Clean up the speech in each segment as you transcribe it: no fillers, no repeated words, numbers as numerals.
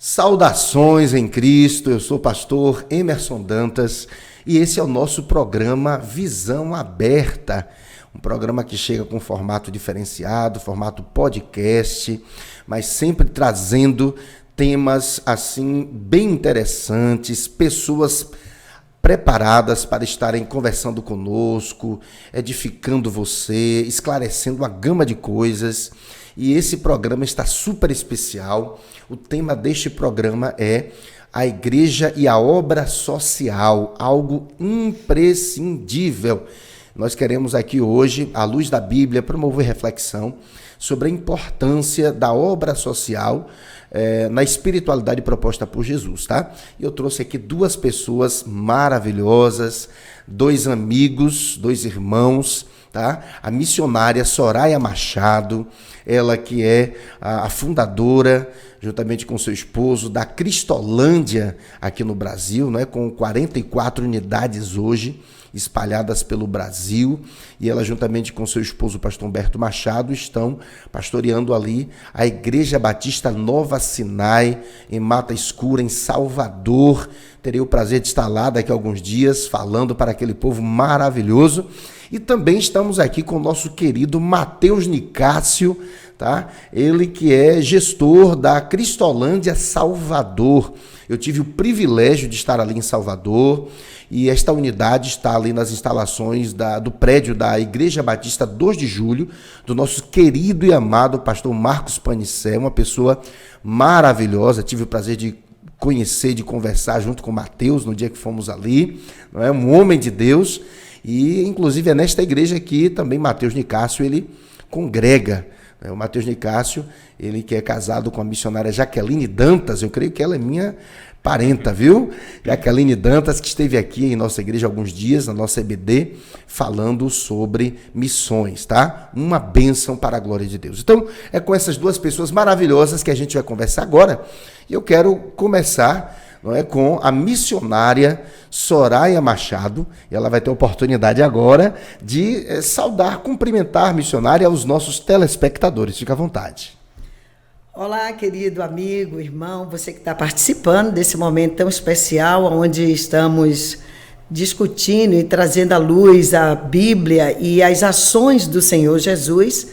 Saudações em Cristo, eu sou o pastor Emerson Dantas e esse é o nosso programa Visão Aberta, um programa que chega com formato diferenciado, formato podcast, mas sempre trazendo temas assim bem interessantes, pessoas preparadas para estarem conversando conosco, edificando você, esclarecendo uma gama de coisas. E esse programa está super especial. O tema deste programa é a igreja e a obra social, algo imprescindível. Nós queremos aqui hoje, à luz da Bíblia, promover reflexão sobre a importância da obra social na espiritualidade proposta por Jesus, tá? E eu trouxe aqui duas pessoas maravilhosas, dois amigos, dois irmãos, tá? A missionária Soraya Machado, ela que é a fundadora, juntamente com seu esposo, da Cristolândia aqui no Brasil, né? Com 44 unidades hoje, espalhadas pelo Brasil, e ela juntamente com seu esposo, o pastor Humberto Machado, estão pastoreando ali a Igreja Batista Nova Sinai, em Mata Escura, em Salvador. Terei o prazer de estar lá daqui a alguns dias, falando para aquele povo maravilhoso. E também estamos aqui com o nosso querido Matheus Nicásio, tá? Ele que é gestor da Cristolândia Salvador. Eu tive o privilégio de estar ali em Salvador e esta unidade está ali nas instalações do prédio da Igreja Batista 2 de Julho, do nosso querido e amado pastor Marcos Panicé, uma pessoa maravilhosa. Tive o prazer de conhecer, de conversar junto com o Matheus no dia que fomos ali, não é? Um homem de Deus. E, inclusive, é nesta igreja que também Matheus Nicásio, ele congrega. O Matheus Nicásio, ele que é casado com a missionária Jaqueline Dantas, eu creio que ela é minha parenta, viu? Jaqueline Dantas, que esteve aqui em nossa igreja há alguns dias, na nossa EBD, falando sobre missões, tá? Uma bênção para a glória de Deus. Então, é com essas duas pessoas maravilhosas que a gente vai conversar agora. E eu quero começar, não é, com a missionária Soraya Machado. Ela vai ter a oportunidade agora de saudar, cumprimentar a missionária aos nossos telespectadores. Fica à vontade. Olá, querido amigo, irmão, você que está participando desse momento tão especial, onde estamos discutindo e trazendo à luz a Bíblia e as ações do Senhor Jesus.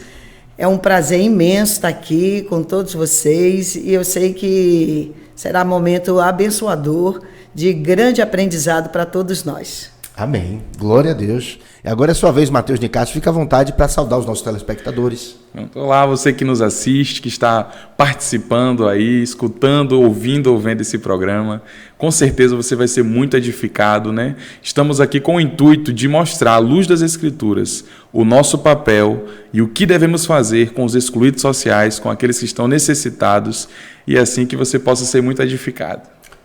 É um prazer imenso estar aqui com todos vocês e eu sei que será um momento abençoador, de grande aprendizado para todos nós. Amém. Glória a Deus. E agora é sua vez, Matheus Nicásio. Fica à vontade para saudar os nossos telespectadores. Olá, você que nos assiste, que está participando aí, escutando, ouvindo esse programa. Com certeza você vai ser muito edificado, né? Estamos aqui com o intuito de mostrar, à luz das Escrituras, o nosso papel e o que devemos fazer com os excluídos sociais, com aqueles que estão necessitados, e assim que você possa ser muito edificado.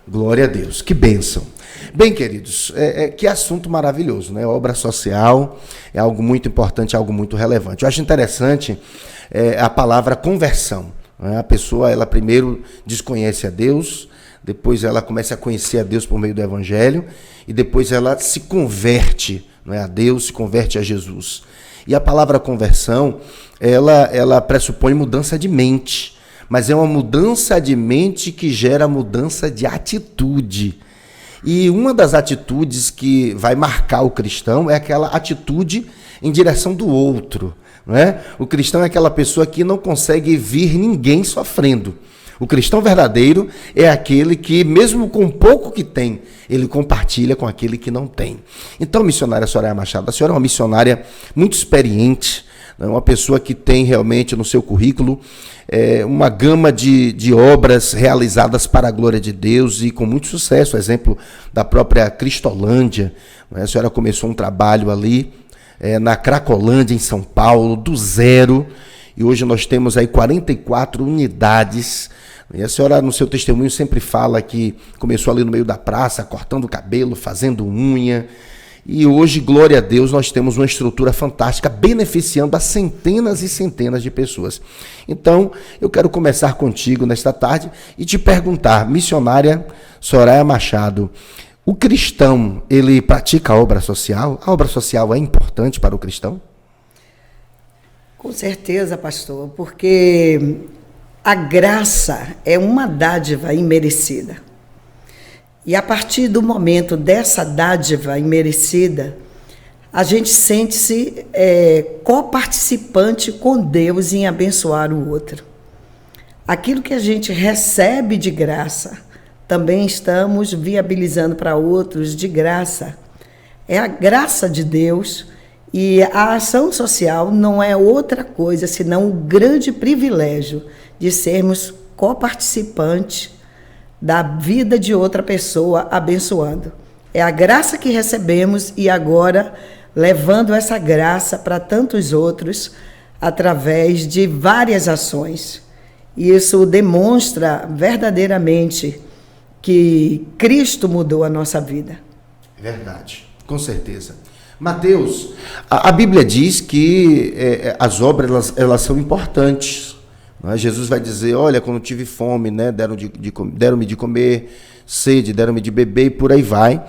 Glória a Deus, que bênção. Bem, queridos, que assunto maravilhoso, né? Obra social é algo muito importante, algo muito relevante. Eu acho interessante a palavra conversão, né? A pessoa, ela primeiro desconhece a Deus, depois ela começa a conhecer a Deus por meio do Evangelho, e depois ela se converte, não é, a Deus, se converte a Jesus. E a palavra conversão, ela pressupõe mudança de mente, mas é uma mudança de mente que gera mudança de atitude. E uma das atitudes que vai marcar o cristão é aquela atitude em direção do outro, não é? O cristão é aquela pessoa que não consegue ver ninguém sofrendo. O cristão verdadeiro é aquele que, mesmo com pouco que tem, ele compartilha com aquele que não tem. Então, missionária Soraya Machado, a senhora é uma missionária muito experiente, uma pessoa que tem realmente no seu currículo uma gama de obras realizadas para a glória de Deus e com muito sucesso. Exemplo da própria Cristolândia, né? A senhora começou um trabalho ali na Cracolândia, em São Paulo, do zero, e hoje nós temos aí 44 unidades. E a senhora, no seu testemunho, sempre fala que começou ali no meio da praça, cortando o cabelo, fazendo unha. E hoje, glória a Deus, nós temos uma estrutura fantástica, beneficiando a centenas e centenas de pessoas. Então, eu quero começar contigo nesta tarde e te perguntar, missionária Soraya Machado, o cristão, ele pratica a obra social? A obra social é importante para o cristão? Com certeza, pastor, porque A graça é uma dádiva imerecida. E a partir do momento dessa dádiva imerecida, a gente sente-se coparticipante com Deus em abençoar o outro. Aquilo que a gente recebe de graça, também estamos viabilizando para outros de graça. É a graça de Deus, e a ação social não é outra coisa senão o grande privilégio de sermos coparticipantes da vida de outra pessoa abençoando. É a graça que recebemos e agora levando essa graça para tantos outros através de várias ações. E isso demonstra verdadeiramente que Cristo mudou a nossa vida. Verdade, com certeza. Mateus, a Bíblia diz que as obras elas são importantes. Não é? Jesus vai dizer, olha, quando tive fome, né, deram-me de comer, sede, deram-me de beber e por aí vai.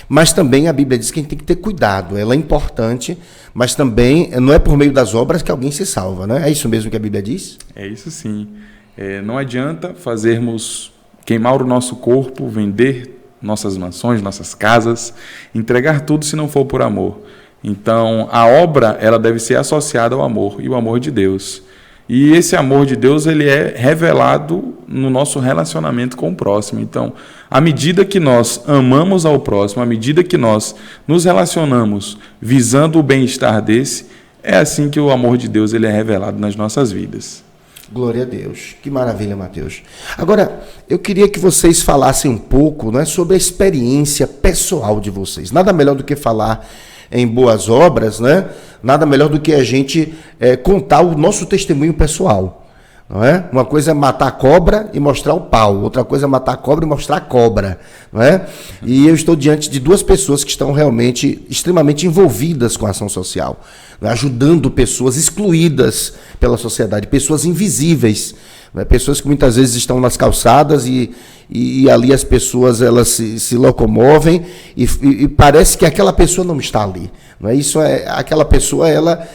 Mas também a Bíblia diz que a gente tem que ter cuidado. Ela é importante, mas também não é por meio das obras que alguém se salva, né? É isso mesmo que a Bíblia diz? É isso sim. Não adianta queimar o nosso corpo, vender nossas mansões, nossas casas, entregar tudo se não for por amor. Então, a obra ela deve ser associada ao amor, e o amor de Deus. E esse amor de Deus ele é revelado no nosso relacionamento com o próximo. Então, à medida que nós amamos ao próximo, à medida que nós nos relacionamos visando o bem-estar desse, é assim que o amor de Deus ele é revelado nas nossas vidas. Glória a Deus. Que maravilha, Mateus. Agora, eu queria que vocês falassem um pouco, né, sobre a experiência pessoal de vocês. Nada melhor do que falar em boas obras, né? Nada melhor do que a gente contar o nosso testemunho pessoal. Não é? Uma coisa é matar a cobra e mostrar o pau, outra coisa é matar a cobra e mostrar a cobra. Não é? E eu estou diante de duas pessoas que estão realmente extremamente envolvidas com a ação social, né? Ajudando pessoas excluídas pela sociedade, pessoas invisíveis, né? Pessoas que muitas vezes estão nas calçadas e ali as pessoas elas se locomovem e parece que aquela pessoa não está ali. Não é? Aquela pessoa ela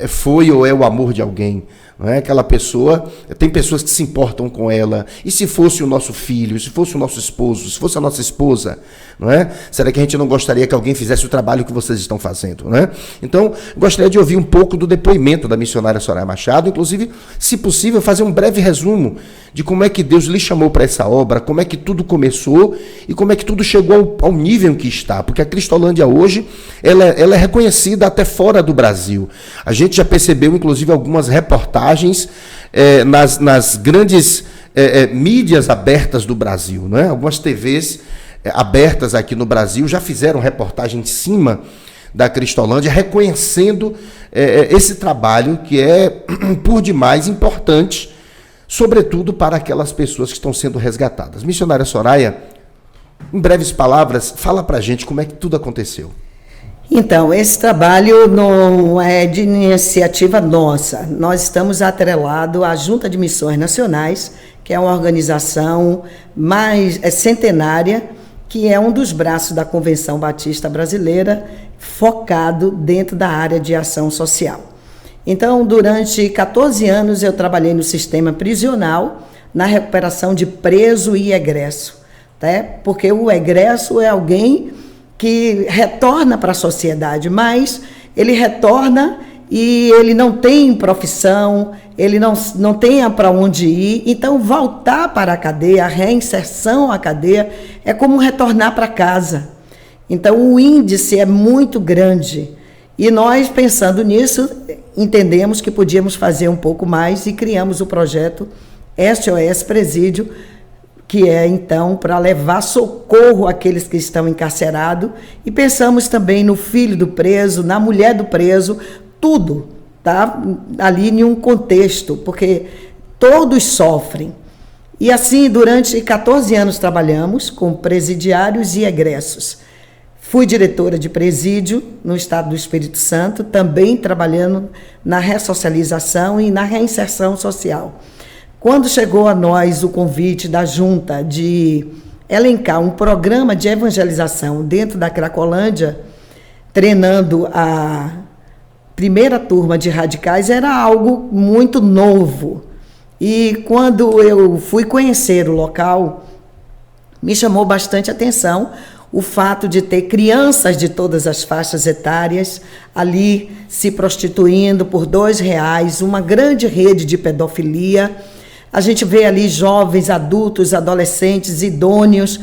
foi ou é o amor de alguém. Não é? Aquela pessoa, tem pessoas que se importam com ela. E se fosse o nosso filho, se fosse o nosso esposo, se fosse a nossa esposa, não é? Será que a gente não gostaria que alguém fizesse o trabalho que vocês estão fazendo, não é? Então, gostaria de ouvir um pouco do depoimento da missionária Soraya Machado, inclusive, se possível, fazer um breve resumo de como é que Deus lhe chamou para essa obra, como é que tudo começou e como é que tudo chegou ao nível em que está, porque a Cristolândia hoje, ela é reconhecida até fora do Brasil. A gente já percebeu, inclusive, algumas reportagens nas grandes mídias abertas do Brasil, né? Algumas TVs abertas aqui no Brasil já fizeram reportagem em cima da Cristolândia, reconhecendo esse trabalho que é, por demais, importante, sobretudo para aquelas pessoas que estão sendo resgatadas. Missionária Soraya, em breves palavras, fala para a gente como é que tudo aconteceu. Então, esse trabalho não é de iniciativa nossa. Nós estamos atrelados à Junta de Missões Nacionais, que é uma organização centenária, que é um dos braços da Convenção Batista Brasileira, focado dentro da área de ação social. Então, durante 14 anos, eu trabalhei no sistema prisional, na recuperação de preso e egresso, tá? Porque o egresso é alguém que retorna para a sociedade, mas ele retorna e ele não tem profissão, ele não tem para onde ir. Então, voltar para a cadeia, a reinserção à cadeia, é como retornar para casa. Então, o índice é muito grande. E nós, pensando nisso, entendemos que podíamos fazer um pouco mais e criamos o projeto SOS Presídio, que é, então, para levar socorro àqueles que estão encarcerados. E pensamos também no filho do preso, na mulher do preso, tudo, tá? Ali em um contexto, porque todos sofrem. E assim, durante 14 anos trabalhamos com presidiários e egressos. Fui diretora de presídio no estado do Espírito Santo, também trabalhando na ressocialização e na reinserção social. Quando chegou a nós o convite da junta de elencar um programa de evangelização dentro da Cracolândia, treinando a primeira turma de radicais, era algo muito novo. E quando eu fui conhecer o local, me chamou bastante atenção o fato de ter crianças de todas as faixas etárias ali se prostituindo por R$2, uma grande rede de pedofilia. A gente vê ali jovens, adultos, adolescentes, idôneos,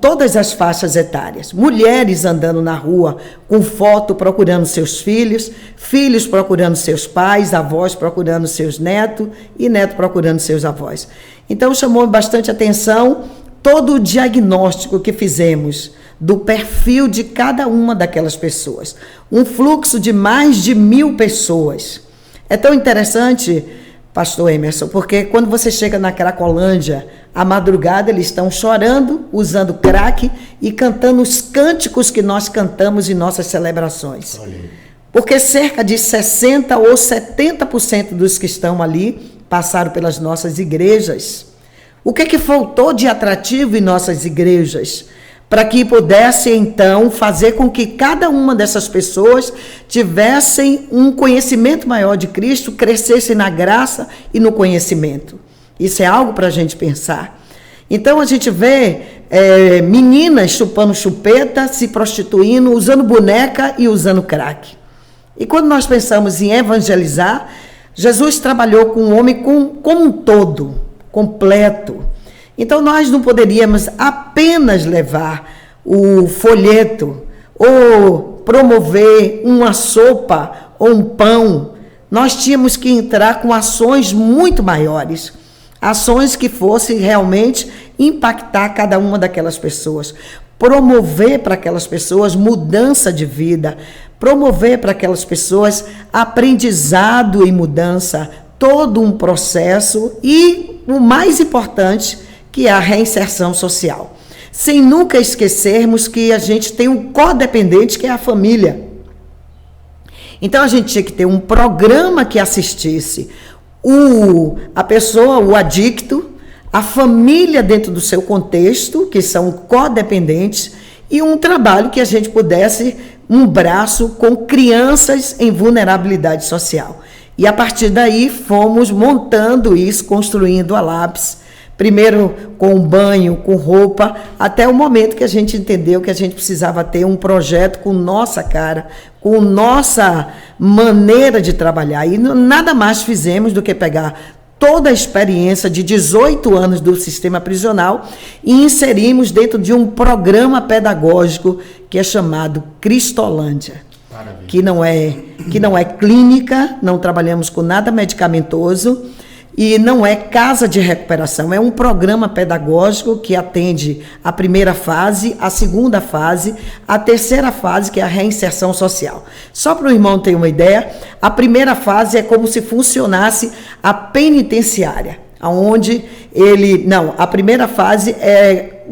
todas as faixas etárias. Mulheres andando na rua com foto procurando seus filhos, filhos procurando seus pais, avós procurando seus netos e netos procurando seus avós. Então chamou bastante atenção todo o diagnóstico que fizemos do perfil de cada uma daquelas pessoas. Um fluxo de mais de 1.000 pessoas. É tão interessante, pastor Emerson, porque quando você chega na Cracolândia, à madrugada eles estão chorando, usando crack e cantando os cânticos que nós cantamos em nossas celebrações. Porque cerca de 60% ou 70% dos que estão ali passaram pelas nossas igrejas. O que faltou de atrativo em nossas igrejas para que pudesse, então, fazer com que cada uma dessas pessoas tivessem um conhecimento maior de Cristo, crescessem na graça e no conhecimento? Isso é algo para a gente pensar. Então, a gente vê meninas chupando chupeta, se prostituindo, usando boneca e usando crack. E quando nós pensamos em evangelizar, Jesus trabalhou com o homem como um todo, completo. Então nós não poderíamos apenas levar o folheto ou promover uma sopa ou um pão. Nós tínhamos que entrar com ações muito maiores, ações que fossem realmente impactar cada uma daquelas pessoas, promover para aquelas pessoas mudança de vida, promover para aquelas pessoas aprendizado e mudança, todo um processo e o mais importante, que é a reinserção social. Sem nunca esquecermos que a gente tem um codependente, que é a família. Então, a gente tinha que ter um programa que assistisse a pessoa, o adicto, a família dentro do seu contexto, que são codependentes, e um trabalho que a gente pudesse, um braço com crianças em vulnerabilidade social. E a partir daí fomos montando isso, construindo a lápis, primeiro com banho, com roupa, até o momento que a gente entendeu que a gente precisava ter um projeto com nossa cara, com nossa maneira de trabalhar. E nada mais fizemos do que pegar toda a experiência de 18 anos do sistema prisional e inserimos dentro de um programa pedagógico que é chamado Cristolândia. Que não é clínica, não trabalhamos com nada medicamentoso e não é casa de recuperação, é um programa pedagógico que atende a primeira fase, a segunda fase, a terceira fase, que é a reinserção social. Só para o irmão ter uma ideia, a primeira fase é como se funcionasse a penitenciária, onde a primeira fase é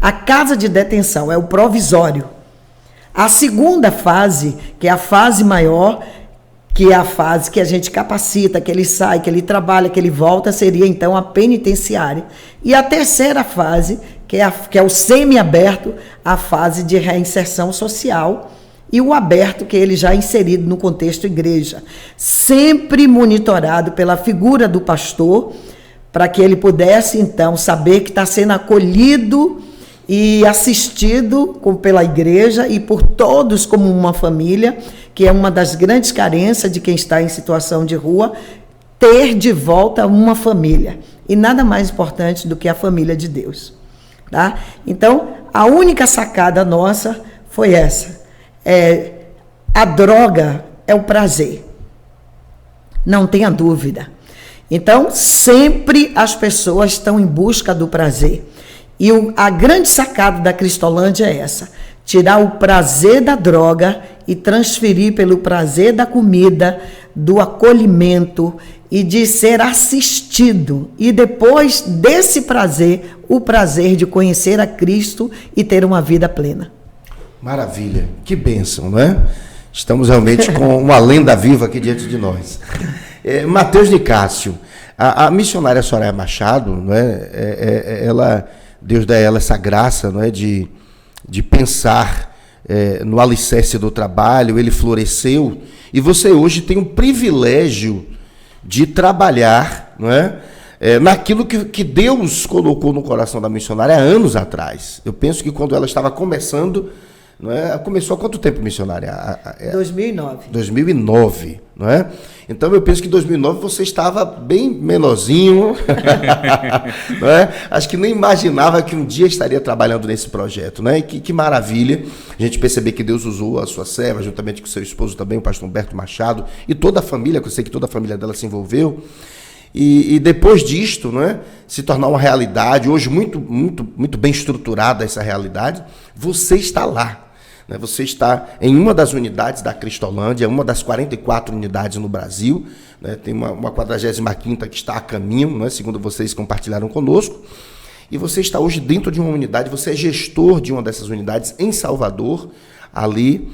a casa de detenção, é o provisório. A segunda fase, que é a fase maior, que é a fase que a gente capacita, que ele sai, que ele trabalha, que ele volta, seria então a penitenciária. E a terceira fase, que é o semi-aberto, a fase de reinserção social, e o aberto, que ele já é inserido no contexto igreja. Sempre monitorado pela figura do pastor, para que ele pudesse então saber que está sendo acolhido e assistido pela igreja e por todos como uma família, que é uma das grandes carências de quem está em situação de rua, ter de volta uma família. E nada mais importante do que a família de Deus. Tá? Então, a única sacada nossa foi essa. A droga é o prazer. Não tenha dúvida. Então, sempre as pessoas estão em busca do prazer. E a grande sacada da Cristolândia é essa: tirar o prazer da droga e transferir pelo prazer da comida, do acolhimento e de ser assistido. E depois desse prazer, o prazer de conhecer a Cristo e ter uma vida plena. Maravilha, que bênção, não é? Estamos realmente com uma lenda viva aqui diante de nós. Mateus Nicásio, a missionária Soraya Machado, não é? Deus dá a ela essa graça, não é? de pensar no alicerce do trabalho. Ele floresceu, e você hoje tem o privilégio de trabalhar, não é? Naquilo que Deus colocou no coração da missionária há anos atrás. Eu penso que quando ela estava começando, não é? Começou há quanto tempo, missionária? 2009. 2009, não é? Então eu penso que em 2009 você estava bem menorzinho, não é? Acho que nem imaginava que um dia estaria trabalhando nesse projeto, né? E que maravilha a gente perceber que Deus usou a sua serva, juntamente com seu esposo também, o pastor Humberto Machado, e toda a família, que eu sei que toda a família dela se envolveu. E depois disto, não é, se tornar uma realidade, hoje muito bem estruturada essa realidade, você está lá. Né? Você está em uma das unidades da Cristolândia, uma das 44 unidades no Brasil, né? Tem uma 45ª que está a caminho, não é? Segundo vocês compartilharam conosco, e você está hoje dentro de uma unidade, você é gestor de uma dessas unidades em Salvador, ali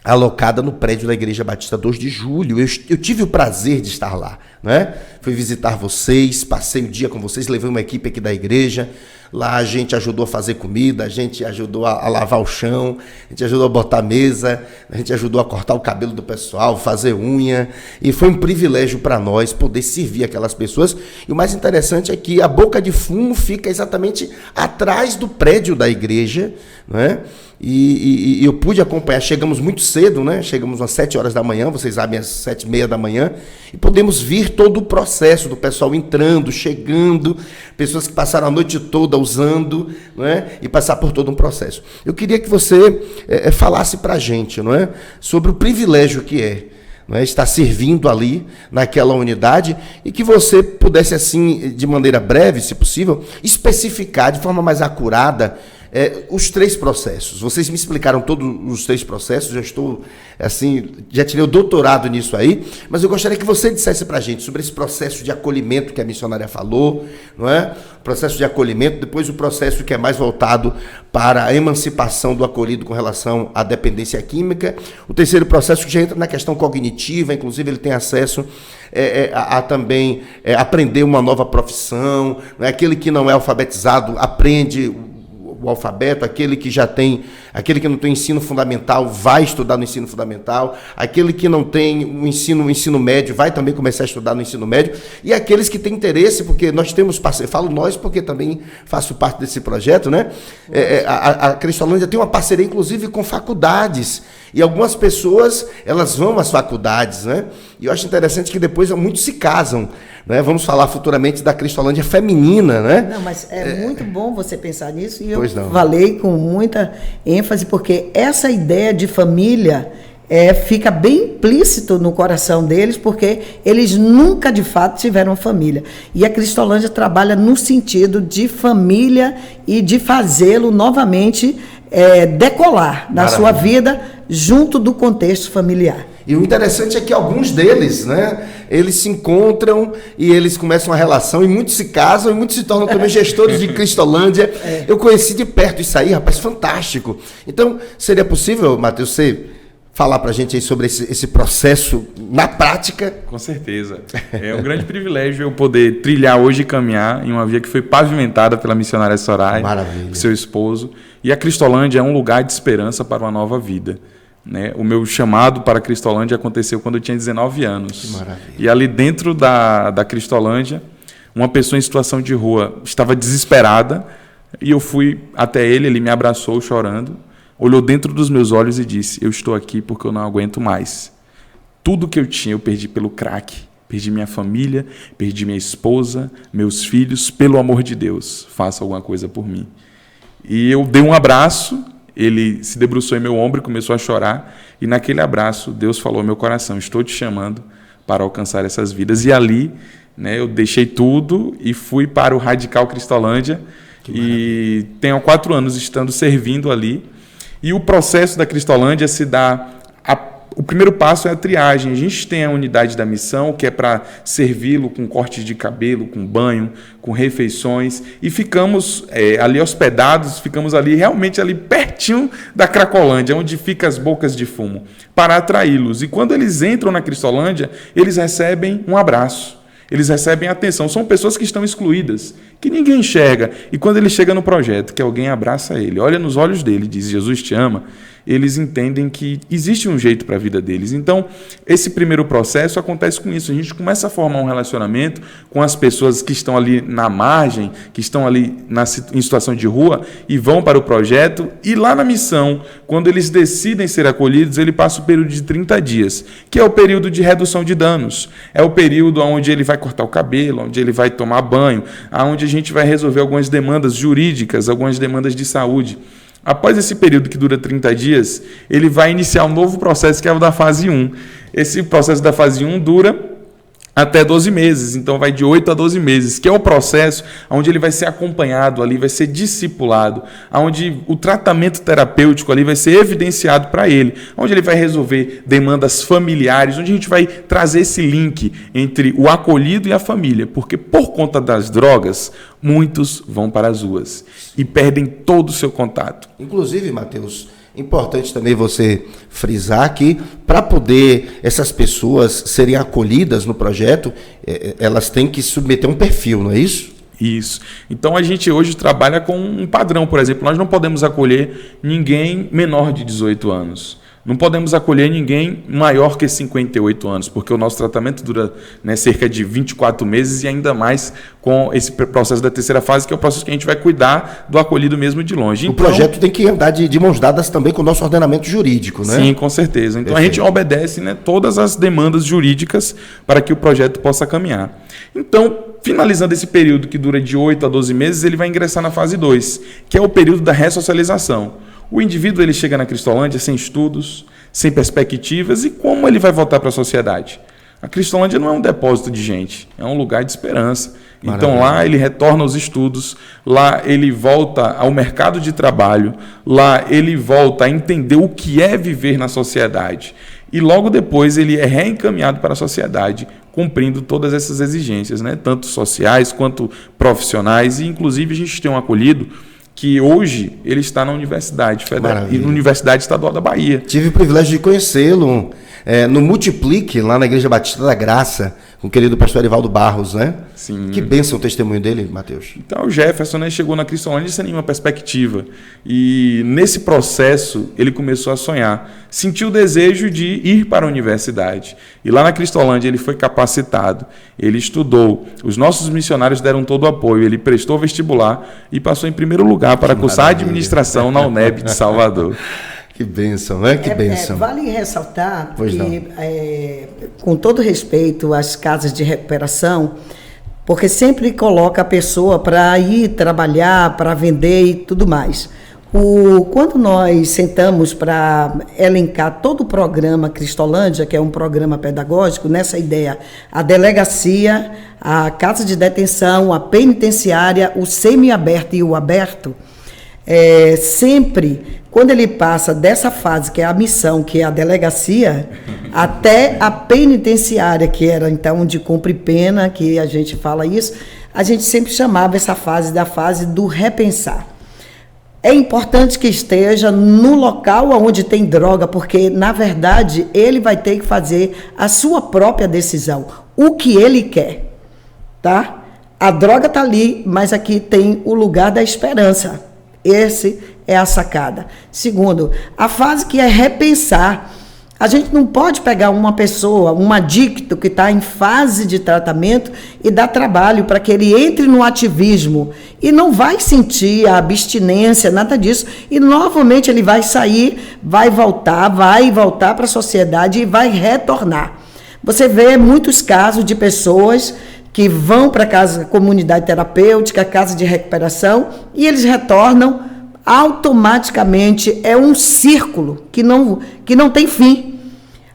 alocada no prédio da Igreja Batista 2 de Julho. Eu tive o prazer de estar lá, né? Fui visitar vocês, passei o dia com vocês, levei uma equipe aqui da igreja. Lá a gente ajudou a fazer comida, a gente ajudou a lavar o chão, a gente ajudou a botar a mesa, a gente ajudou a cortar o cabelo do pessoal, fazer unha, e foi um privilégio para nós poder servir aquelas pessoas. E o mais interessante é que a boca de fumo fica exatamente atrás do prédio da igreja, né? E eu pude acompanhar, chegamos muito cedo, né? Chegamos às 7 horas da manhã, vocês sabem, às 7h30 da manhã, e podemos vir todo o processo do pessoal entrando, chegando, pessoas que passaram a noite toda usando, não é? E passar por todo um processo. Eu queria que você falasse para a gente, não é? Sobre o privilégio que não é? Estar servindo ali, naquela unidade, e que você pudesse, assim, de maneira breve, se possível, especificar de forma mais acurada os 3 processos. Vocês me explicaram todos os 3 processos, já estou, assim, já tirei o doutorado nisso aí, mas eu gostaria que você dissesse para a gente sobre esse processo de acolhimento que a missionária falou, não é? O processo de acolhimento, depois o processo que é mais voltado para a emancipação do acolhido com relação à dependência química, o terceiro processo que já entra na questão cognitiva, inclusive ele tem acesso a também aprender uma nova profissão, não é? Aquele que não é alfabetizado aprende o alfabeto, aquele que não tem ensino fundamental vai estudar no ensino fundamental, aquele que não tem o ensino médio vai também começar a estudar no ensino médio, e aqueles que têm interesse, porque nós temos parceria, falo nós porque também faço parte desse projeto, né? A Cristolândia tem uma parceria inclusive com faculdades, e algumas pessoas elas vão às faculdades, né? E eu acho interessante que depois muitos se casam, né? Vamos falar futuramente da Cristolândia feminina, né? Não, mas é muito bom você pensar nisso, e eu falei com muita ênfase, porque essa ideia de família fica bem implícito no coração deles, porque eles nunca de fato tiveram família. E a Cristolândia trabalha no sentido de família e de fazê-lo novamente decolar na sua vida junto do contexto familiar. E o interessante é que alguns deles, né, eles se encontram e eles começam uma relação, e muitos se casam, e muitos se tornam também gestores de Cristolândia. Eu conheci de perto isso aí, rapaz, fantástico. Então, seria possível, Matheus, você falar para a gente aí sobre esse processo na prática? Com certeza. É um grande privilégio eu poder trilhar hoje e caminhar em uma via que foi pavimentada pela missionária Soraya, seu esposo. E a Cristolândia é um lugar de esperança para uma nova vida. Né? O meu chamado para a Cristolândia aconteceu quando eu tinha 19 anos. Que maravilha. E ali dentro da Cristolândia, uma pessoa em situação de rua estava desesperada, e eu fui até ele me abraçou chorando, olhou dentro dos meus olhos e disse: eu estou aqui porque eu não aguento mais. Tudo que eu tinha eu perdi pelo crack, perdi minha família, perdi minha esposa, meus filhos, pelo amor de Deus, faça alguma coisa por mim. E eu dei um abraço. Ele se debruçou em meu ombro e começou a chorar. E naquele abraço, Deus falou ao meu coração: estou te chamando para alcançar essas vidas. E ali, né, eu deixei tudo e fui para o Radical Cristolândia. E tenho 4 anos estando servindo ali. E o processo da Cristolândia se dá... O primeiro passo é a triagem. A gente tem a unidade da missão, que é para servi-lo com cortes de cabelo, com banho, com refeições, e ficamos ali hospedados, ficamos ali realmente ali pertinho da Cracolândia, onde ficam as bocas de fumo, para atraí-los. E quando eles entram na Cristolândia, eles recebem um abraço, eles recebem atenção. São pessoas que estão excluídas, que ninguém enxerga. E quando ele chega no projeto, que alguém abraça ele, olha nos olhos dele e diz: Jesus te ama, eles entendem que existe um jeito para a vida deles. Então, esse primeiro processo acontece com isso. A gente começa a formar um relacionamento com as pessoas que estão ali na margem, que estão ali em situação de rua e vão para o projeto. E lá na missão, quando eles decidem ser acolhidos, ele passa o período de 30 dias, que é o período de redução de danos. É o período onde ele vai cortar o cabelo, onde ele vai tomar banho, onde a gente vai resolver algumas demandas jurídicas, algumas demandas de saúde. Após esse período que dura 30 dias, ele vai iniciar um novo processo, que é o da fase 1. Esse processo da fase 1 dura até 12 meses, então vai de 8 a 12 meses, que é o processo onde ele vai ser acompanhado ali, vai ser discipulado, onde o tratamento terapêutico ali vai ser evidenciado para ele, onde ele vai resolver demandas familiares, onde a gente vai trazer esse link entre o acolhido e a família, porque por conta das drogas, muitos vão para as ruas e perdem todo o seu contato. Inclusive, Mateus, importante também você frisar que para poder essas pessoas serem acolhidas no projeto, elas têm que submeter um perfil, não é isso? Isso. Então a gente hoje trabalha com um padrão, por exemplo, nós não podemos acolher ninguém menor de 18 anos. Não podemos acolher ninguém maior que 58 anos, porque o nosso tratamento dura cerca de 24 meses e ainda mais com esse processo da terceira fase, que é o processo que a gente vai cuidar do acolhido mesmo de longe. O projeto tem que andar de mãos dadas também com o nosso ordenamento jurídico, né? Sim, com certeza. Então a gente obedece todas as demandas jurídicas para que o projeto possa caminhar. Então, finalizando esse período que dura de 8 a 12 meses, ele vai ingressar na fase 2, que é o período da ressocialização. O indivíduo ele chega na Cristolândia sem estudos, sem perspectivas, e como ele vai voltar para a sociedade? A Cristolândia não é um depósito de gente, é um lugar de esperança. Maravilha. Então lá ele retorna aos estudos, lá ele volta ao mercado de trabalho, lá ele volta a entender o que é viver na sociedade. E logo depois ele é reencaminhado para a sociedade, cumprindo todas essas exigências, tanto sociais quanto profissionais, e inclusive a gente tem um acolhido que hoje ele está na Universidade Federal e na Universidade Estadual da Bahia. Tive o privilégio de conhecê-lo no Multiplique, lá na Igreja Batista da Graça, com o querido pastor Erivaldo Barros, né? Sim. Que bênção o testemunho dele, Mateus. Então o Jefferson chegou na Cristolândia sem nenhuma perspectiva. E nesse processo ele começou a sonhar. Sentiu o desejo de ir para a universidade. E lá na Cristolândia ele foi capacitado. Ele estudou. Os nossos missionários deram todo o apoio. Ele prestou vestibular e passou em primeiro lugar para cursar administração na UNEB de Salvador. Que bênção, né? Que bênção. Vale ressaltar que, com todo respeito às casas de recuperação, porque sempre coloca a pessoa para ir trabalhar, para vender e tudo mais. Quando nós sentamos para elencar todo o programa Cristolândia, que é um programa pedagógico, nessa ideia, a delegacia, a casa de detenção, a penitenciária, o semiaberto e o aberto, sempre, quando ele passa dessa fase, que é a missão, que é a delegacia, até a penitenciária, que era então de cumprir pena, que a gente fala isso, a gente sempre chamava essa fase da fase do repensar. É importante que esteja no local onde tem droga, porque, na verdade, ele vai ter que fazer a sua própria decisão, o que ele quer, tá? A droga está ali, mas aqui tem o lugar da esperança. Esse é a sacada. Segundo, a fase que é repensar. A gente não pode pegar uma pessoa, um adicto que está em fase de tratamento e dar trabalho para que ele entre no ativismo e não vai sentir a abstinência, nada disso. E novamente ele vai sair, vai voltar para a sociedade e vai retornar. Você vê muitos casos de pessoas que vão para casa, comunidade terapêutica, casa de recuperação, e eles retornam automaticamente. É um círculo que não tem fim.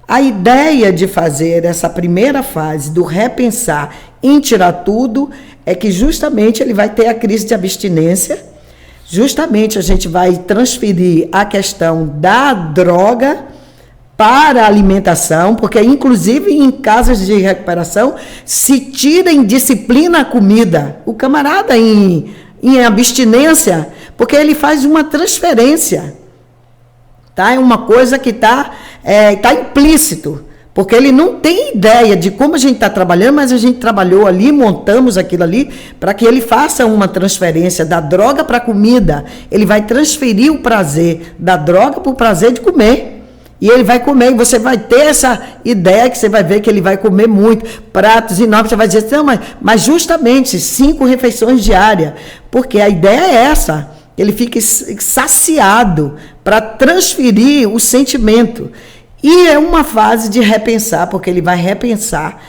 A ideia de fazer essa primeira fase do repensar em tirar tudo é que justamente ele vai ter a crise de abstinência, justamente a gente vai transferir a questão da droga para a alimentação, porque inclusive em casas de recuperação se tira em disciplina a comida. O camarada em abstinência, porque ele faz uma transferência, tá? É uma coisa que tá implícito, Porque ele não tem ideia de como a gente está trabalhando, mas a gente trabalhou ali, montamos aquilo ali, para que ele faça uma transferência da droga para a comida. Ele vai transferir o prazer da droga para o prazer de comer. E ele vai comer, e você vai ter essa ideia que você vai ver que ele vai comer muito, pratos enormes, você vai dizer, não, mas justamente 5 refeições diárias, porque a ideia é essa, ele fica saciado para transferir o sentimento. E é uma fase de repensar, porque ele vai repensar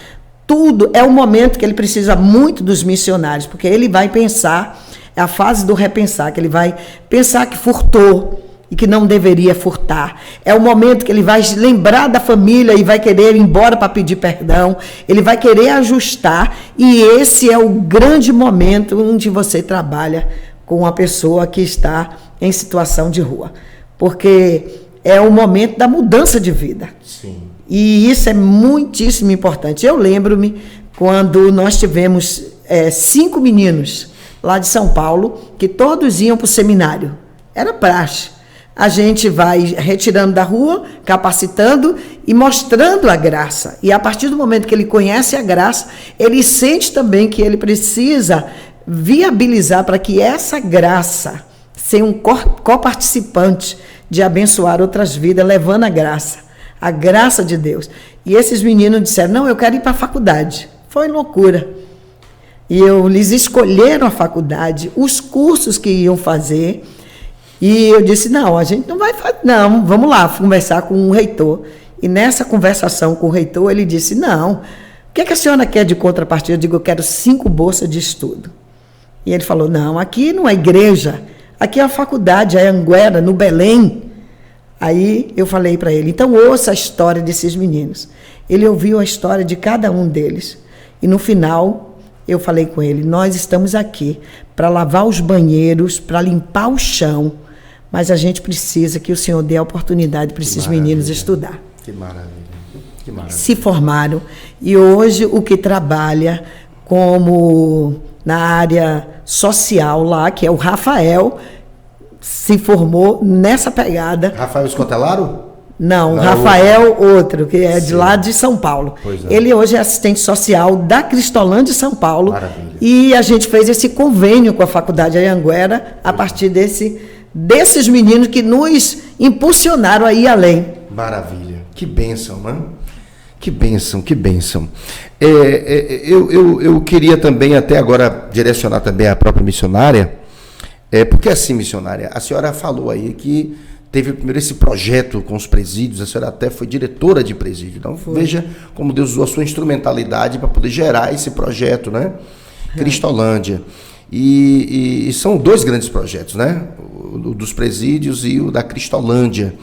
tudo, é um momento que ele precisa muito dos missionários, porque ele vai pensar, é a fase do repensar, que ele vai pensar que furtou, e que não deveria furtar. É o momento que ele vai lembrar da família e vai querer ir embora para pedir perdão, ele vai querer ajustar, e esse é o grande momento onde você trabalha com uma pessoa que está em situação de rua, porque é o momento da mudança de vida. Sim. E isso é muitíssimo importante. Eu lembro-me quando nós tivemos 5 meninos lá de São Paulo, que todos iam para o seminário, era praxe. A gente vai retirando da rua, capacitando e mostrando a graça. E a partir do momento que ele conhece a graça, ele sente também que ele precisa viabilizar para que essa graça seja um coparticipante de abençoar outras vidas, levando a graça de Deus. E esses meninos disseram, não, eu quero ir para a faculdade. Foi loucura. E eles escolheram a faculdade, os cursos que iam fazer. E eu disse, não, a gente não vai fazer, não, vamos lá conversar com o reitor. E nessa conversação com o reitor, ele disse, não, o que a senhora quer de contrapartida? Eu digo, eu quero 5 bolsas de estudo. E ele falou, não, aqui não é igreja, aqui é a faculdade, é Anguera, no Belém. Aí eu falei para ele, então ouça a história desses meninos. Ele ouviu a história de cada um deles. E no final, eu falei com ele, nós estamos aqui para lavar os banheiros, para limpar o chão, mas a gente precisa que o Senhor dê a oportunidade para esses meninos estudar. Que maravilha, que maravilha. Se formaram e hoje o que trabalha como na área social lá, que é o Rafael, se formou nessa pegada. Rafael Escotelaro? Não, Rafael outro, que é de lá de São Paulo. É. Ele hoje é assistente social da Cristolândia de São Paulo. Maravilha. E a gente fez esse convênio com a Faculdade Anhanguera a partir desses meninos que nos impulsionaram a ir além. Maravilha. Que bênção, né? Que bênção, que bênção. Eu queria também, até agora, direcionar também a própria missionária, porque assim, missionária, a senhora falou aí que teve primeiro esse projeto com os presídios, a senhora até foi diretora de presídio. Então, veja como Deus usou a sua instrumentalidade para poder gerar esse projeto, né? Cristolândia. E são 2 grandes projetos, né? O dos presídios e o da Cristolândia.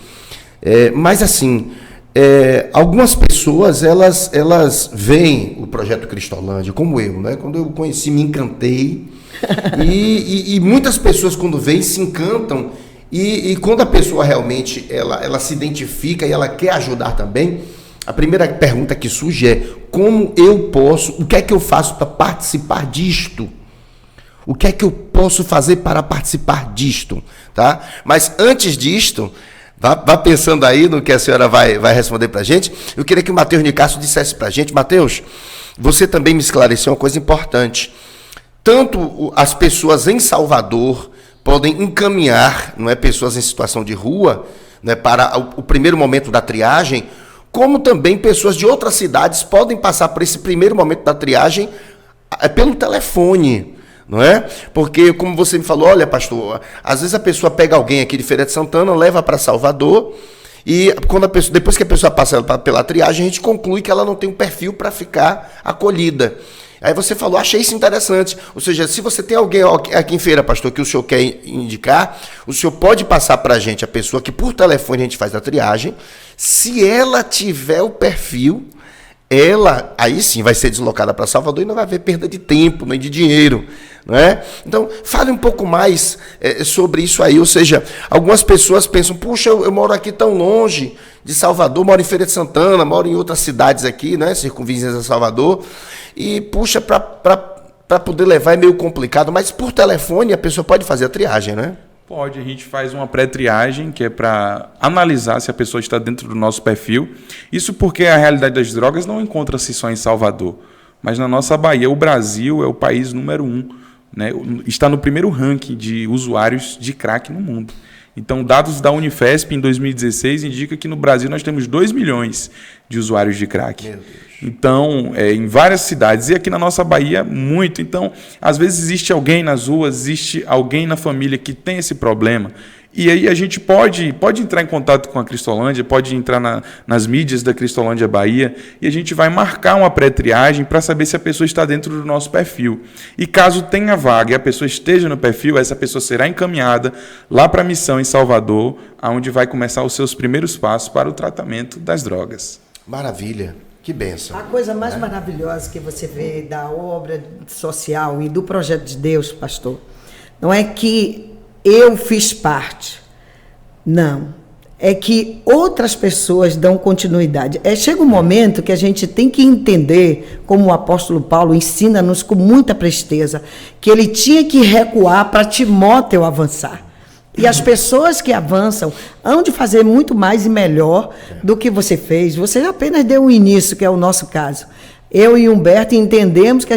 Mas, assim, algumas pessoas, elas veem o projeto Cristolândia, como eu, né? Quando eu conheci, me encantei. E muitas pessoas, quando veem, se encantam. E quando a pessoa realmente ela se identifica e ela quer ajudar também, a primeira pergunta que surge é: como eu posso, o que é que eu faço para participar disto? O que é que eu posso fazer para participar disto? Tá? Mas antes disto, vá pensando aí no que a senhora vai responder para a gente. Eu queria que o Matheus Nicásio dissesse para a gente. Matheus, você também me esclareceu uma coisa importante. Tanto as pessoas em Salvador podem encaminhar, não é, pessoas em situação de rua, né, para o primeiro momento da triagem, como também pessoas de outras cidades podem passar por esse primeiro momento da triagem pelo telefone, não é? Porque, como você me falou, olha, pastor, às vezes a pessoa pega alguém aqui de Feira de Santana, leva para Salvador, e quando depois que a pessoa passa pela triagem, a gente conclui que ela não tem um perfil para ficar acolhida. Aí você falou, achei isso interessante. Ou seja, se você tem alguém aqui em Feira, pastor, que o senhor quer indicar, o senhor pode passar para a gente a pessoa que por telefone a gente faz a triagem. Se ela tiver o perfil, ela aí sim vai ser deslocada para Salvador e não vai haver perda de tempo nem de dinheiro, não é? Então, fale um pouco mais sobre isso aí. Ou seja, algumas pessoas pensam, puxa, eu moro aqui tão longe de Salvador, moro em Feira de Santana, moro em outras cidades aqui, né, circunvizinhas a Salvador, e puxa, para poder levar é meio complicado, mas por telefone a pessoa pode fazer a triagem, né? Pode, a gente faz uma pré-triagem, que é para analisar se a pessoa está dentro do nosso perfil. Isso porque a realidade das drogas não encontra-se só em Salvador, mas na nossa Bahia. O Brasil é o país número 1, né? Está no primeiro ranking de usuários de crack no mundo. Então, dados da Unifesp em 2016 indicam que no Brasil nós temos 2 milhões de usuários de crack. Meu Deus. Então, em várias cidades, e aqui na nossa Bahia, muito. Então, às vezes existe alguém nas ruas, existe alguém na família que tem esse problema. E aí a gente pode entrar em contato com a Cristolândia, pode entrar nas mídias da Cristolândia Bahia, e a gente vai marcar uma pré-triagem para saber se a pessoa está dentro do nosso perfil. E caso tenha vaga e a pessoa esteja no perfil, essa pessoa será encaminhada lá para a missão em Salvador, onde vai começar os seus primeiros passos para o tratamento das drogas. Maravilha. Que bênção. A coisa mais maravilhosa que você vê da obra social e do projeto de Deus, pastor, não é que eu fiz parte. Não. É que outras pessoas dão continuidade. Chega um momento que a gente tem que entender, como o apóstolo Paulo ensina-nos com muita presteza, que ele tinha que recuar para Timóteo avançar. E as pessoas que avançam hão de fazer muito mais e melhor do que você fez. Você apenas deu um início, que é o nosso caso. Eu e Humberto entendemos que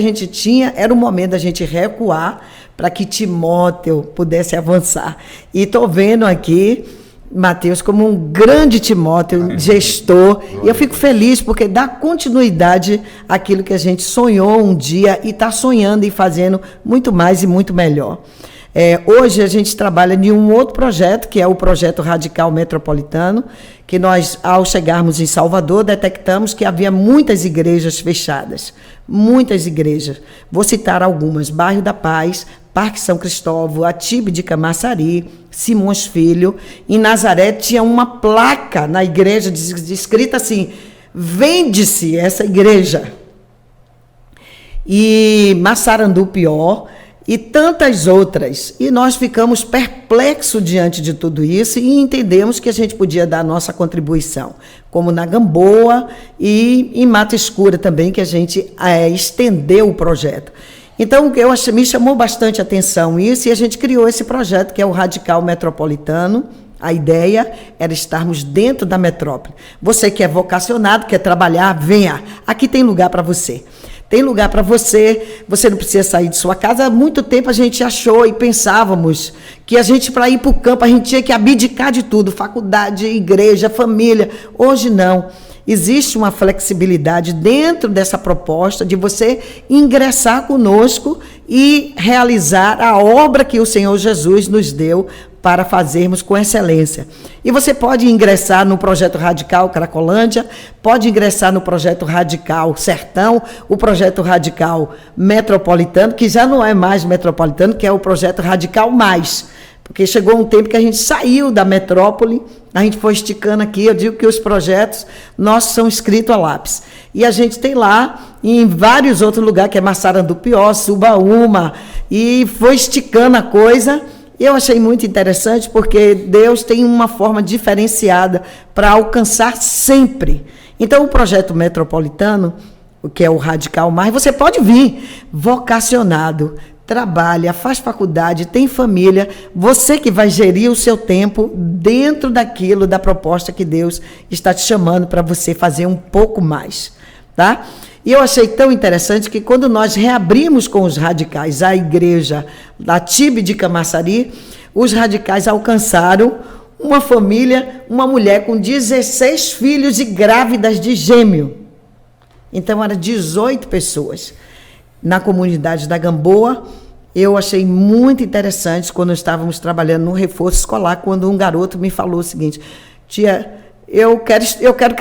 era o momento da gente recuar para que Timóteo pudesse avançar. E estou vendo aqui Mateus como um grande Timóteo, gestor, e eu fico feliz porque dá continuidade àquilo que a gente sonhou um dia e está sonhando e fazendo muito mais e muito melhor. Hoje a gente trabalha em um outro projeto, que é o projeto Radical Metropolitano, que nós, ao chegarmos em Salvador, detectamos que havia muitas igrejas fechadas. Muitas igrejas. Vou citar algumas: Bairro da Paz, Parque São Cristóvão, Atibe de Camaçari, Simões Filho. Em Nazaré tinha uma placa na igreja escrita assim: vende-se essa igreja. E Massarandupió, e tantas outras. E nós ficamos perplexos diante de tudo isso e entendemos que a gente podia dar a nossa contribuição, como na Gamboa e em Mata Escura também, que a gente estendeu o projeto. Então, me chamou bastante atenção isso, e a gente criou esse projeto, que é o Radical Metropolitano. A ideia era estarmos dentro da metrópole. Você que é vocacionado, quer trabalhar, venha. Aqui tem lugar para você. Tem lugar para você, você não precisa sair de sua casa. Há muito tempo a gente achou e pensávamos que a gente, para ir para o campo, a gente tinha que abdicar de tudo, faculdade, igreja, família. Hoje não. Existe uma flexibilidade dentro dessa proposta de você ingressar conosco e realizar a obra que o Senhor Jesus nos deu para fazermos com excelência. E você pode ingressar no projeto Radical Cracolândia, pode ingressar no projeto Radical Sertão, o projeto Radical Metropolitano, que já não é mais metropolitano, que é o projeto Radical Mais. Porque chegou um tempo que a gente saiu da metrópole, a gente foi esticando aqui. Eu digo que os projetos nossos são escritos a lápis. E a gente tem lá, em vários outros lugares, que é Massarandupió, Subaúma, e foi esticando a coisa. E eu achei muito interessante, porque Deus tem uma forma diferenciada para alcançar sempre. Então, o projeto metropolitano, o que é o Radical Mais, você pode vir vocacionado, trabalha, faz faculdade, tem família, você que vai gerir o seu tempo dentro daquilo, da proposta que Deus está te chamando para você fazer um pouco mais, tá? E eu achei tão interessante que quando nós reabrimos com os radicais a igreja da Atibe de Camaçari, os radicais alcançaram uma família, uma mulher com 16 filhos e grávidas de gêmeo. Então, eram 18 pessoas. Na comunidade da Gamboa, eu achei muito interessante quando estávamos trabalhando no reforço escolar, quando um garoto me falou o seguinte: tia, eu quero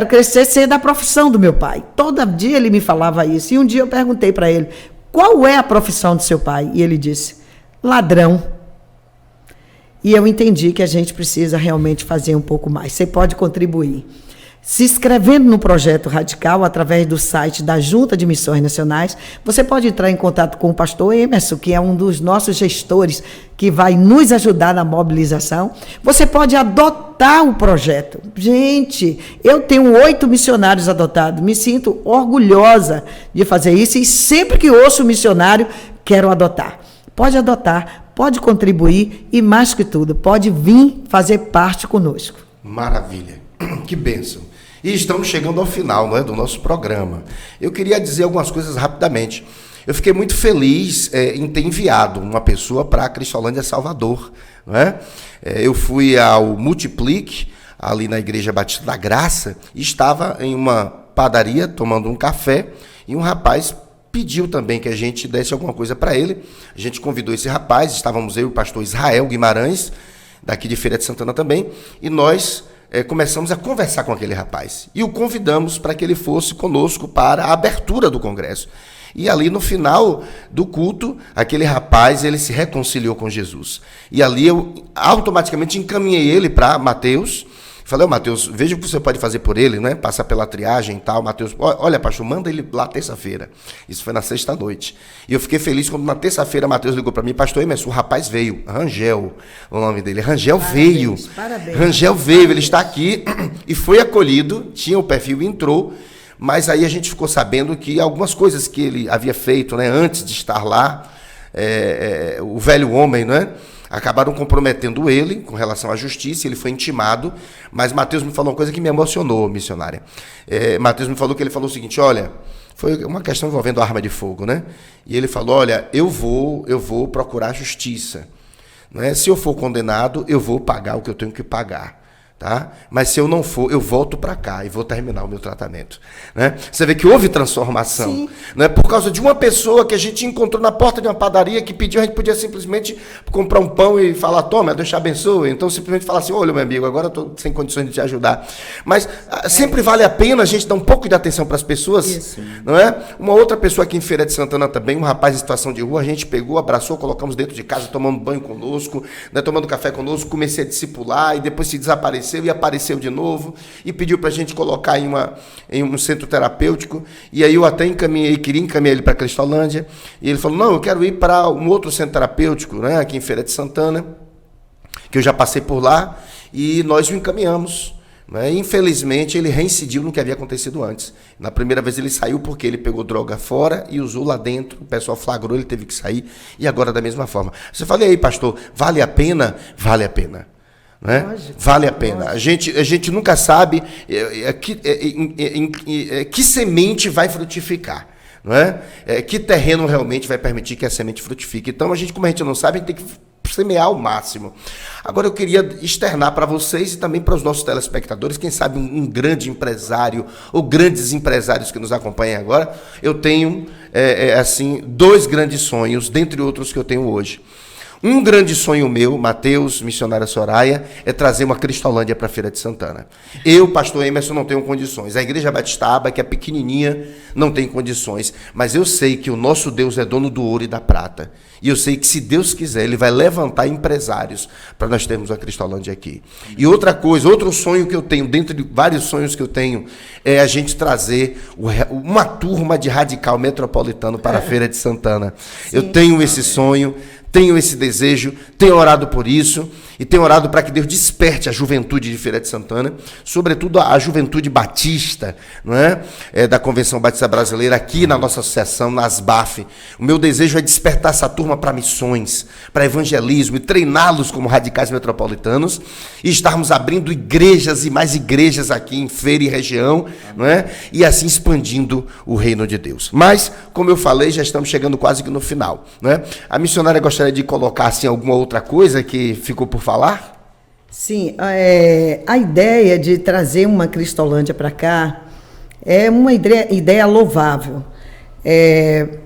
crescer ser da profissão do meu pai. Todo dia ele me falava isso. E um dia eu perguntei para ele: qual é a profissão do seu pai? E ele disse: ladrão. E eu entendi que a gente precisa realmente fazer um pouco mais. Você pode contribuir se inscrevendo no Projeto Radical, através do site da Junta de Missões Nacionais. Você pode entrar em contato com o pastor Emerson, que é um dos nossos gestores, que vai nos ajudar na mobilização. Você pode adotar o projeto. Gente, eu tenho 8 missionários adotados. Me sinto orgulhosa de fazer isso, e sempre que ouço missionário, quero adotar. Pode adotar. pode contribuir e, mais que tudo, pode vir fazer parte conosco. Maravilha, que bênção. E estamos chegando ao final, não é, do nosso programa. Eu queria dizer algumas coisas rapidamente. Eu fiquei muito feliz em ter enviado uma pessoa para a Cristolândia Salvador. Não é? Eu fui ao Multiplique, ali na Igreja Batista da Graça, e estava em uma padaria tomando um café, e um rapaz pediu também que a gente desse alguma coisa para ele. A gente convidou esse rapaz, estávamos eu e o pastor Israel Guimarães, daqui de Feira de Santana também, e nós começamos a conversar com aquele rapaz. E o convidamos para que ele fosse conosco para a abertura do congresso. E ali no final do culto, aquele rapaz, ele se reconciliou com Jesus. E ali eu automaticamente encaminhei ele para Mateus. Falei, Mateus, veja o que você pode fazer por ele, né? Passar pela triagem e tal. Mateus, olha, pastor, manda ele lá terça-feira. Isso foi na sexta-noite. E eu fiquei feliz quando na terça-feira Mateus ligou para mim, pastor Emerson, o rapaz veio, Rangel, o nome dele. Rangel veio. Parabéns. Rangel veio, ele está aqui e foi acolhido, tinha o perfil e entrou. Mas aí a gente ficou sabendo que algumas coisas que ele havia feito, né, antes de estar lá, o velho homem, né, acabaram comprometendo ele com relação à justiça, ele foi intimado, mas Mateus me falou uma coisa que me emocionou, missionária. Mateus me falou que ele falou o seguinte, olha, foi uma questão envolvendo arma de fogo, né? E ele falou, olha, eu vou procurar justiça. Né? Se eu for condenado, eu vou pagar o que eu tenho que pagar. Tá? Mas se eu não for, eu volto para cá e vou terminar o meu tratamento. Né? Você vê que houve transformação. Né? Por causa de uma pessoa que a gente encontrou na porta de uma padaria que pediu, a gente podia simplesmente comprar um pão e falar, toma, Deus te abençoe. Então simplesmente falar assim, olha meu amigo, agora eu estou sem condições de te ajudar. Mas sempre vale a pena a gente dar um pouco de atenção para as pessoas. Isso. Não é? Uma outra pessoa aqui em Feira de Santana também, um rapaz em situação de rua, a gente pegou, abraçou, colocamos dentro de casa, tomando banho conosco, né? Tomando café conosco, comecei a discipular e depois se desapareceu e apareceu de novo e pediu para a gente colocar em um centro terapêutico, e aí eu até queria encaminhar ele para a Cristolândia, e ele falou, não, eu quero ir para um outro centro terapêutico, né, aqui em Feira de Santana, que eu já passei por lá, e nós o encaminhamos. Né? Infelizmente ele reincidiu no que havia acontecido antes. Na primeira vez ele saiu porque ele pegou droga fora e usou lá dentro, o pessoal flagrou, ele teve que sair, e agora da mesma forma. Você fala, e aí pastor, vale a pena? Vale a pena. Né? Lógico, vale a pena. A gente nunca sabe que semente vai frutificar. Não é? Que terreno realmente vai permitir que a semente frutifique. Então, como a gente não sabe, a gente tem que semear ao máximo. Agora, eu queria externar para vocês e também para os nossos telespectadores, quem sabe um grande empresário ou grandes empresários que nos acompanham agora. Eu tenho, assim, 2 grandes sonhos, dentre outros que eu tenho hoje. Um grande sonho meu, Mateus, missionária Soraya, é trazer uma Cristolândia para a Feira de Santana. Eu, pastor Emerson, não tenho condições. A Igreja Batista Aba, que é pequenininha, não tem condições. Mas eu sei que o nosso Deus é dono do ouro e da prata. E eu sei que, se Deus quiser, Ele vai levantar empresários para nós termos uma Cristolândia aqui. E outra coisa, outro sonho que eu tenho, dentro de vários sonhos que eu tenho, é a gente trazer uma turma de radical metropolitano para a Feira de Santana. Sim. Eu tenho esse sonho, tenho esse desejo, tenho orado por isso e tenho orado para que Deus desperte a juventude de Feira de Santana, sobretudo a juventude batista, não é? Da Convenção Batista Brasileira, aqui na nossa associação, na ASBAF. O meu desejo é despertar essa turma para missões, para evangelismo e treiná-los como radicais metropolitanos e estarmos abrindo igrejas e mais igrejas aqui em Feira e região, não é? E assim expandindo o reino de Deus. Mas, como eu falei, já estamos chegando quase que no final, não é? A missionária gostaria de colocar assim, alguma outra coisa que ficou por falar? Sim, a ideia de trazer uma Cristolândia para cá é uma ideia louvável.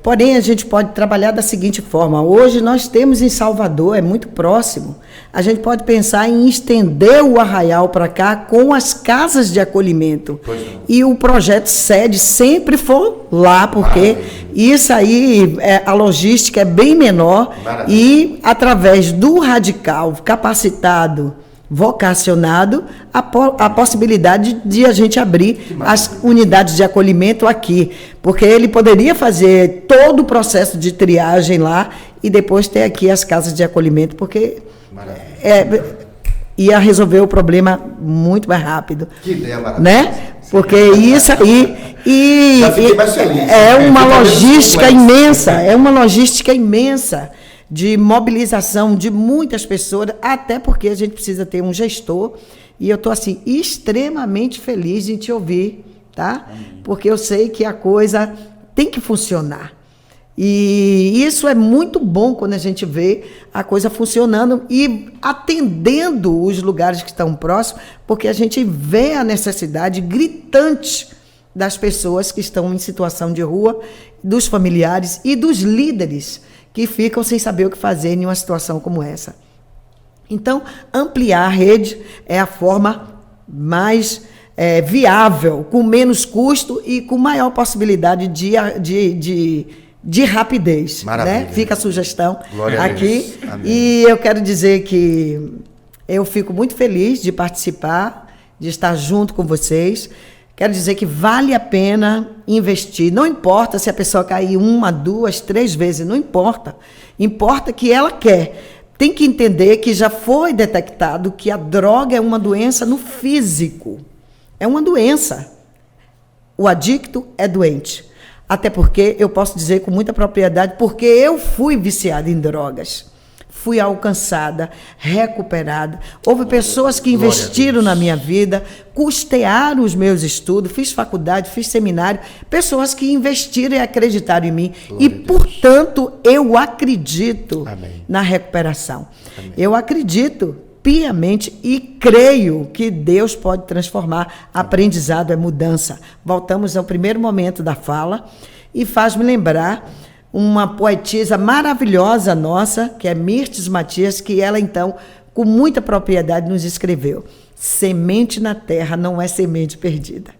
Porém, a gente pode trabalhar da seguinte forma. Hoje nós temos em Salvador, é muito próximo, a gente pode pensar em estender o Arraial para cá com as casas de acolhimento. E o projeto sede sempre for lá, porque isso aí, a logística é bem menor. E através do radical capacitado, vocacionado, a possibilidade de a gente abrir as unidades de acolhimento aqui, porque ele poderia fazer todo o processo de triagem lá e depois ter aqui as casas de acolhimento, porque ia resolver o problema muito mais rápido. Que ideia maravilhosa. Né? Porque isso aí é uma logística imensa, de mobilização de muitas pessoas, até porque a gente precisa ter um gestor, e eu estou assim, extremamente feliz de te ouvir, tá? Porque eu sei que a coisa tem que funcionar. E isso é muito bom quando a gente vê a coisa funcionando e atendendo os lugares que estão próximos, porque a gente vê a necessidade gritante das pessoas que estão em situação de rua, dos familiares e dos líderes que ficam sem saber o que fazer em uma situação como essa. Então, ampliar a rede é a forma mais viável, com menos custo e com maior possibilidade de rapidez. Né? Fica a sugestão aqui. E eu quero dizer que eu fico muito feliz de participar, de estar junto com vocês. Quero dizer que vale a pena investir. Não importa se a pessoa cair 1, 2, 3 vezes, não importa. Importa que ela quer. Tem que entender que já foi detectado que a droga é uma doença no físico. É uma doença. O adicto é doente. Até porque, eu posso dizer com muita propriedade, porque eu fui viciada em drogas. Fui alcançada, recuperada. Houve pessoas que investiram na minha vida, custearam os meus estudos, fiz faculdade, fiz seminário, pessoas que investiram e acreditaram em mim. Glória e, portanto, eu acredito na recuperação. Amém. Eu acredito piamente e creio que Deus pode transformar. Aprendizado é mudança. Voltamos ao primeiro momento da fala e faz-me lembrar uma poetisa maravilhosa nossa, que é Mirtes Matias, que ela, então, com muita propriedade, nos escreveu: semente na terra não é semente perdida.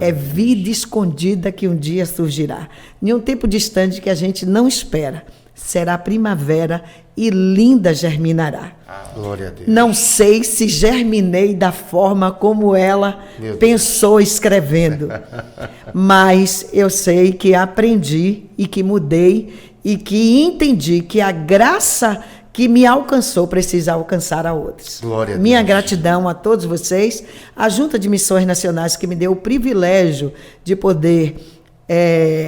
É vida escondida que um dia surgirá. Em um tempo distante que a gente não espera, será primavera e linda germinará. Glória a Deus. Não sei se germinei da forma como ela pensou escrevendo, mas eu sei que aprendi e que mudei e que entendi que a graça que me alcançou precisa alcançar a outros. Glória a Deus. Minha gratidão a todos vocês, a Junta de Missões Nacionais, que me deu o privilégio de poder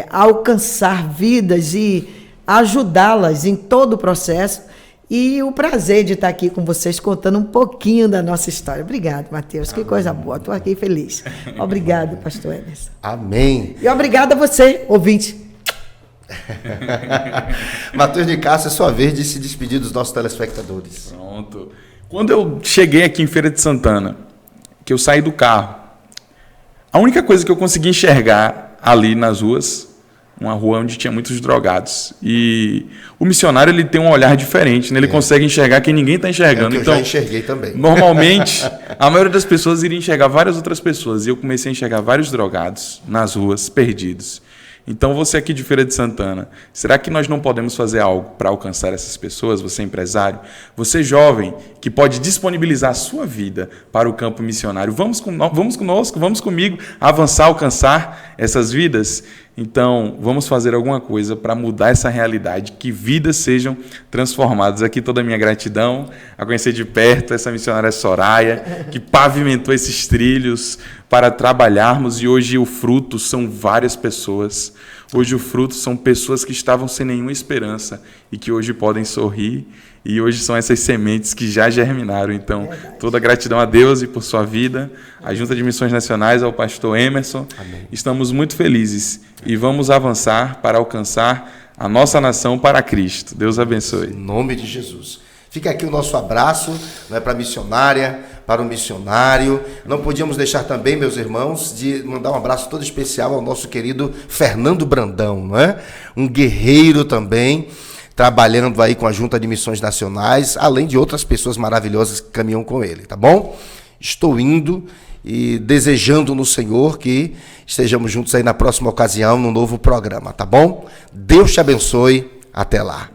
alcançar vidas e ajudá-las em todo o processo, e o prazer de estar aqui com vocês contando um pouquinho da nossa história. Obrigado, Mateus, que coisa boa, estou aqui feliz. Obrigado, pastor Emerson. Amém. E obrigado a você, ouvinte. Mateus de Castro, é sua vez de se despedir dos nossos telespectadores. Pronto. Quando eu cheguei aqui em Feira de Santana, que eu saí do carro, a única coisa que eu consegui enxergar ali nas ruas, uma rua onde tinha muitos drogados. E o missionário, ele tem um olhar diferente, né? Ele consegue enxergar quem ninguém está enxergando. Eu já enxerguei também. Normalmente, a maioria das pessoas iria enxergar várias outras pessoas. E eu comecei a enxergar vários drogados nas ruas, perdidos. Então, você aqui de Feira de Santana, será que nós não podemos fazer algo para alcançar essas pessoas? Você empresário, você jovem, que pode disponibilizar a sua vida para o campo missionário. Vamos conosco, vamos comigo avançar, alcançar essas vidas? Então, vamos fazer alguma coisa para mudar essa realidade, que vidas sejam transformadas. Aqui toda a minha gratidão a conhecer de perto essa missionária Soraya, que pavimentou esses trilhos para trabalharmos, e hoje o fruto são várias pessoas. Hoje o fruto são pessoas que estavam sem nenhuma esperança e que hoje podem sorrir, e hoje são essas sementes que já germinaram. Então, toda a gratidão a Deus e por sua vida, à Junta de Missões Nacionais, ao pastor Emerson. Amém. Estamos muito felizes e vamos avançar para alcançar a nossa nação para Cristo. Deus abençoe. Em nome de Jesus. Fica aqui o nosso abraço, para a missionária, para o missionário. Não podíamos deixar também, meus irmãos, de mandar um abraço todo especial ao nosso querido Fernando Brandão, não é? Um guerreiro também, trabalhando aí com a Junta de Missões Nacionais, além de outras pessoas maravilhosas que caminham com ele, tá bom? Estou indo e desejando no Senhor que estejamos juntos aí na próxima ocasião, num novo programa, tá bom? Deus te abençoe, até lá.